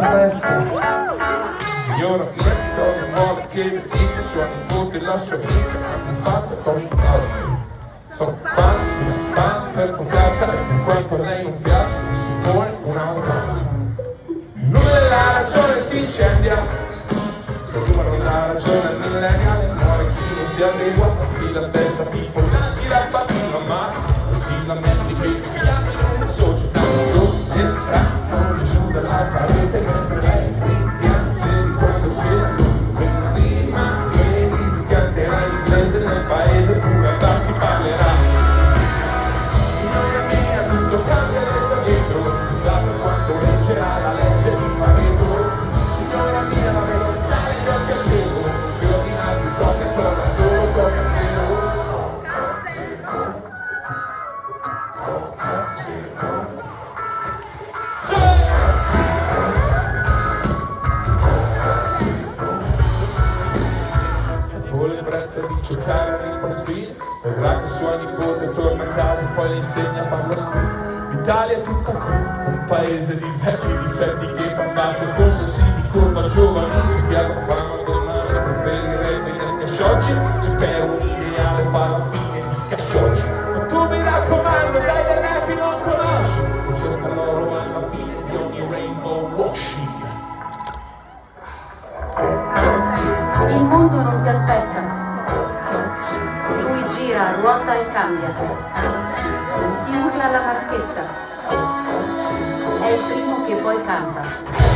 festa. Signora mia, che cosa vuole che le dica? Sua nipote e la sua amica hanno fatto come sono pan per focaccia, e per quanto a lei non piace si pone un'auto. Il nome della ragione si incendia, se rubano la ragione al millennial e muore chi non si adegua, anzi la testa pipponati la bambina ma si lamenti che viviamo in una società dove entrano Gesù dalla parete mentre lei rimpiange di quando c'era una rima e si canterà in inglese nel paese pure da si parlerà. Signora mia, tutto cambia e resta dietro, chissà per quanto reggerà la legge di Pareto. Signora mia, la velorità negli occhi al cielo, si ordina più Coca-Cola, solo Coca-Zero. Con l'ebbrezza di giocare a Need for Speed, vedrà che sua nipote torna a casa e poi le insegna a fare lo speed. L'Italia è tutta qui, un paese di vecchi difetti che fa bacio con sensi di colpa giovani che hanno fama del male, preferirebbe i casciocci, se per un ideale fa la fine di casciocci. Ma tu mi raccomando, dai dell'app che non conosci, e cerca l'oro alla fine di ogni rainbow washing. Il mondo non ti aspetta, lui gira, ruota e cambia, ti urla la marchetta, è il primo che poi canta.